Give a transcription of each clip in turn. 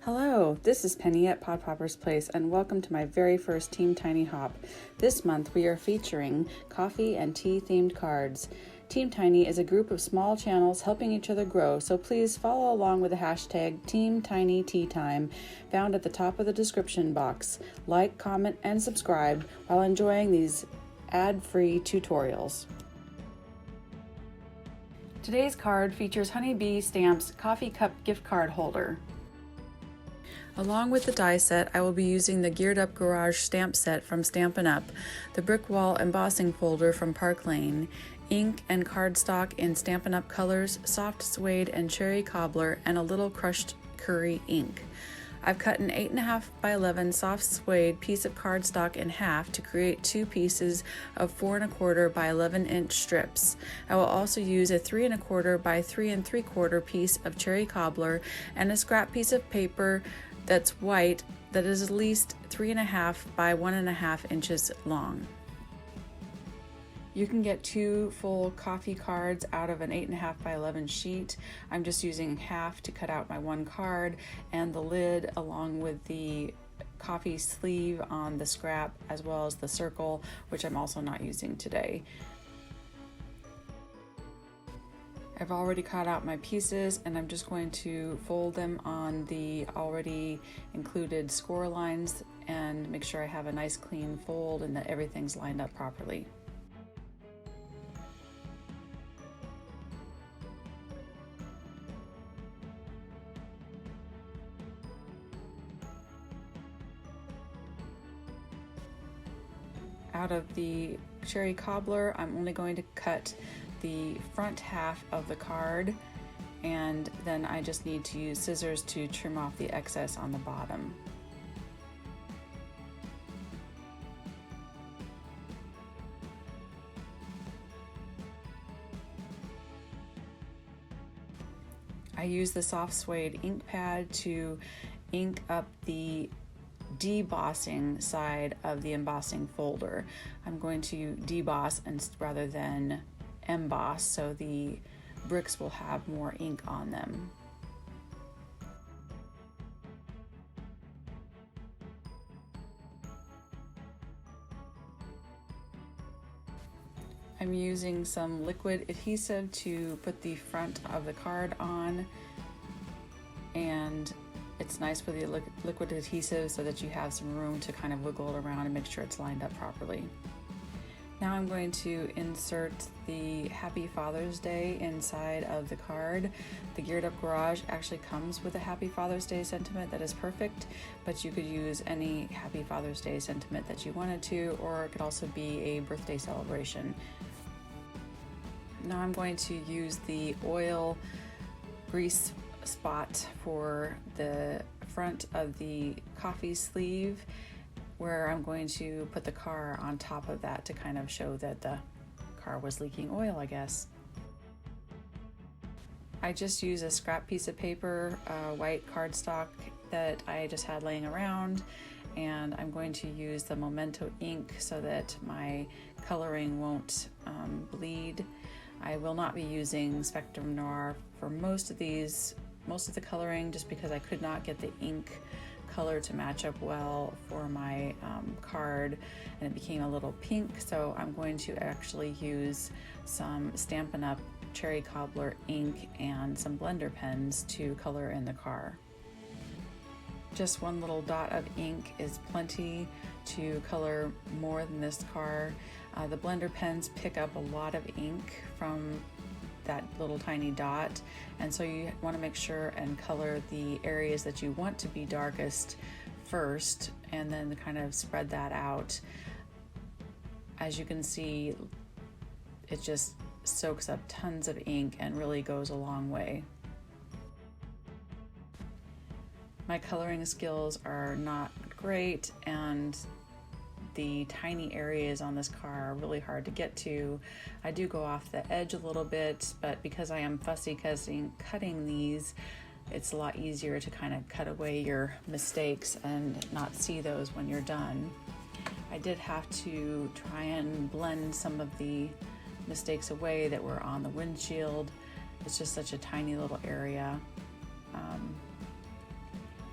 Hello, this is Penny at Pod Popper's Place, and welcome to my very first Team Tiny Hop. This month we are featuring coffee and tea themed cards. Team Tiny is a group of small channels helping each other grow, so please follow along with the hashtag teamtinyteatime found at the top of the description box. Like, comment, and subscribe while enjoying these ad-free tutorials. Today's card features Honeybee Stamps Coffeecup gift card holder. Along with the die set, I will be using the Geared Up Garage stamp set from Stampin' Up!, the brick wall embossing folder from Park Lane, ink and cardstock in Stampin' Up! Colors, soft suede and cherry cobbler, and a little crushed curry ink. I've cut an 8.5 by 11 soft suede piece of cardstock in half to create two pieces of 4.25 by 11 inch strips. I will also use a 3.25 by 3.75 piece of cherry cobbler and a scrap piece of paper that's white that is at least 3.5 by 1.5 inches long. You can get two full coffee cards out of an 8.5 by 11 sheet. I'm just using half to cut out my one card and the lid along with the coffee sleeve on the scrap as well as the circle, which I'm also not using today. I've already cut out my pieces and I'm just going to fold them on the already included score lines and make sure I have a nice clean fold and that everything's lined up properly. Out of the cherry cobbler, I'm only going to cut the front half of the card, and then I just need to use scissors to trim off the excess on the bottom. I use the soft suede ink pad to ink up the debossing side of the embossing folder. I'm going to deboss rather than emboss, so the bricks will have more ink on them. I'm using some liquid adhesive to put the front of the card on, and it's nice with the liquid adhesive so that you have some room to kind of wiggle it around and make sure it's lined up properly. Now I'm going to insert the Happy Father's Day inside of the card. The Geared Up Garage actually comes with a Happy Father's Day sentiment that is perfect, but you could use any Happy Father's Day sentiment that you wanted to, or it could also be a birthday celebration. Now I'm going to use the oil grease spot for the front of the coffee sleeve, where I'm going to put the car on top of that to kind of show that the car was leaking oil, I guess. I just use a scrap piece of paper, white cardstock that I just had laying around, and I'm going to use the Memento ink so that my coloring won't bleed. I will not be using Spectrum Noir for most of the coloring, just because I could not get the ink color to match up well for my card, and it became a little pink, so I'm going to actually use some Stampin' Up! Cherry Cobbler ink and some blender pens to color in the car. Just one little dot of ink is plenty to color more than this car. The blender pens pick up a lot of ink from that little tiny dot, and so you want to make sure and color the areas that you want to be darkest first, and then kind of spread that out. As you can see, it just soaks up tons of ink and really goes a long way. My coloring skills are not great, and the tiny areas on this car are really hard to get to. I do go off the edge a little bit, but because I am fussy cutting these, it's a lot easier to kind of cut away your mistakes and not see those when you're done. I did have to try and blend some of the mistakes away that were on the windshield. It's just such a tiny little area.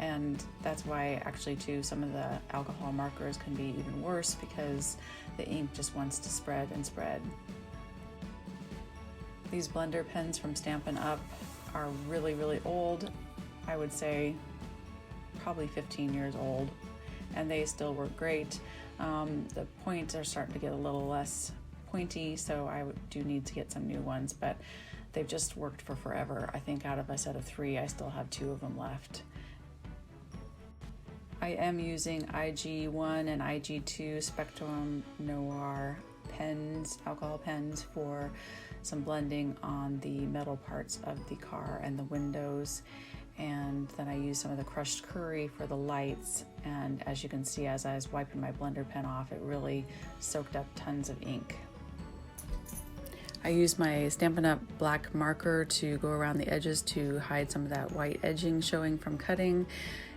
And that's why actually too some of the alcohol markers can be even worse because the ink just wants to spread and spread. These blender pens from Stampin' Up! Are really, really old. I would say probably 15 years old, and they still work great. The points are starting to get a little less pointy, so I do need to get some new ones, but they've just worked for forever. I think out of a set of 3, I still have 2 of them left. I am using IG1 and IG2 Spectrum Noir pens, alcohol pens, for some blending on the metal parts of the car and the windows. And then I use some of the crushed curry for the lights. And as you can see, as I was wiping my blender pen off, it really soaked up tons of ink. I use my Stampin' Up! Black marker to go around the edges to hide some of that white edging showing from cutting.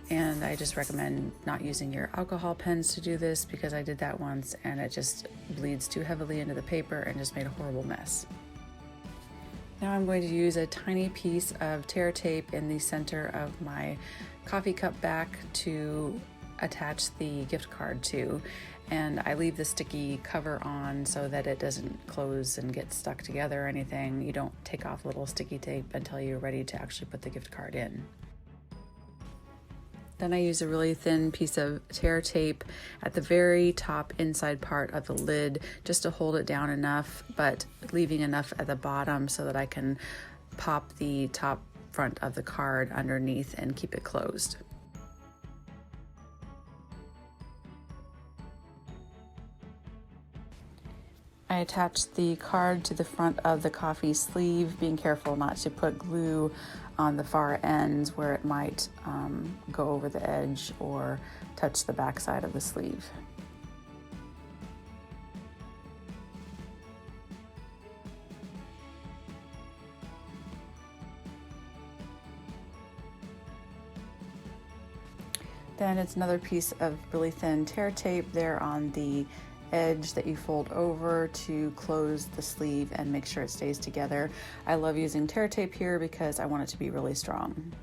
And I just recommend not using your alcohol pens to do this because I did that once and it just bleeds too heavily into the paper and just made a horrible mess. Now I'm going to use a tiny piece of tear tape in the center of my coffee cup back to attach the gift card to. And I leave the sticky cover on so that it doesn't close and get stuck together or anything. You don't take off little sticky tape until you're ready to actually put the gift card in. Then I use a really thin piece of tear tape at the very top inside part of the lid just to hold it down enough, but leaving enough at the bottom so that I can pop the top front of the card underneath and keep it closed. I attached the card to the front of the coffee sleeve, being careful not to put glue on the far ends where it might go over the edge or touch the back side of the sleeve. Then it's another piece of really thin tear tape there on the edge that you fold over to close the sleeve and make sure it stays together. I love using tear tape here because I want it to be really strong.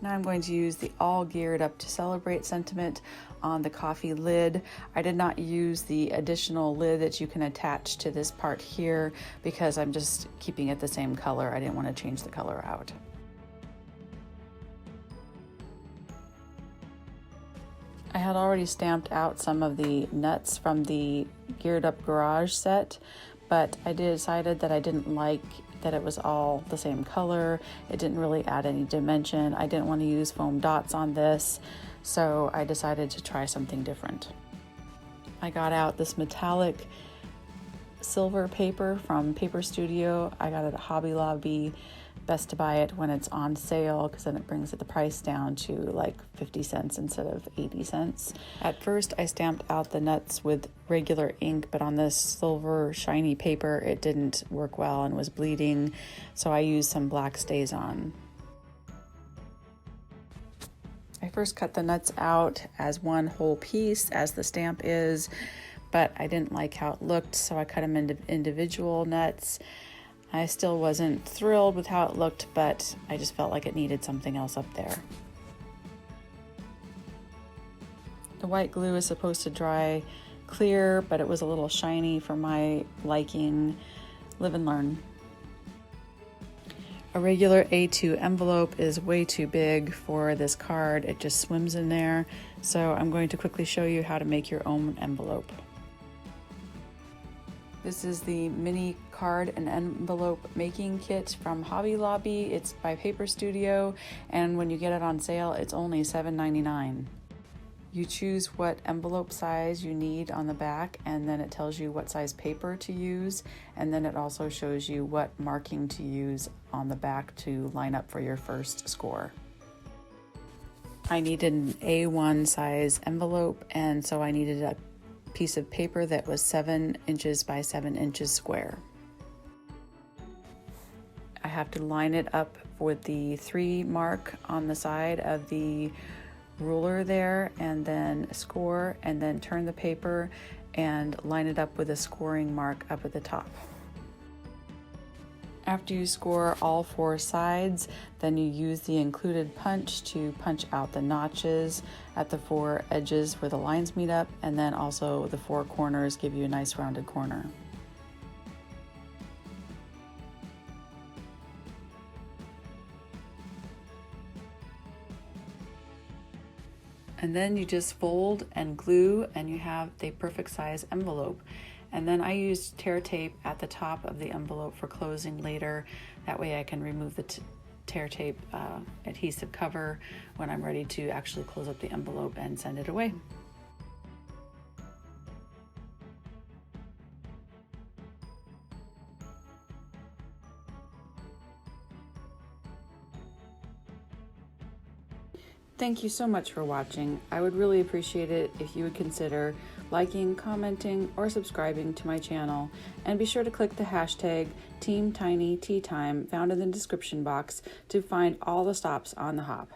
Now I'm going to use the All Geared Up to Celebrate sentiment on the coffee lid. I did not use the additional lid that you can attach to this part here because I'm just keeping it the same color. I didn't want to change the color out. I had already stamped out some of the nuts from the Geared Up Garage set, but I decided that I didn't like that it was all the same color. It didn't really add any dimension. I didn't want to use foam dots on this, so I decided to try something different. I got out this metallic silver paper from Paper Studio. I got it at Hobby Lobby. Best to buy it when it's on sale because then it brings the price down to like 50 cents instead of 80 cents. At first I stamped out the nuts with regular ink, but on this silver shiny paper it didn't work well and was bleeding, so I used some black StazOn. I first cut the nuts out as one whole piece as the stamp is, but I didn't like how it looked, so I cut them into individual nuts. I still wasn't thrilled with how it looked, but I just felt like it needed something else up there. The white glue is supposed to dry clear, but it was a little shiny for my liking. Live and learn. A regular A2 envelope is way too big for this card. It just swims in there. So I'm going to quickly show you how to make your own envelope. This is the mini card and envelope making kit from Hobby Lobby. It's by Paper Studio, and when you get it on sale, it's only $7.99. You choose what envelope size you need on the back, and then it tells you what size paper to use, and then it also shows you what marking to use on the back to line up for your first score. I needed an A1 size envelope, and so I needed a piece of paper that was 7 inches by 7 inches square. I have to line it up with the 3 mark on the side of the ruler there, and then score, and then turn the paper and line it up with a scoring mark up at the top. After you score all 4 sides, then you use the included punch to punch out the notches at the 4 edges where the lines meet up, and then also the 4 corners give you a nice rounded corner. And then you just fold and glue, and you have the perfect size envelope. And then I used tear tape at the top of the envelope for closing later. That way I can remove the tear tape adhesive cover when I'm ready to actually close up the envelope and send it away. Thank you so much for watching. I would really appreciate it if you would consider liking, commenting, or subscribing to my channel, and be sure to click the hashtag teamtinyteatime found in the description box to find all the stops on the hop.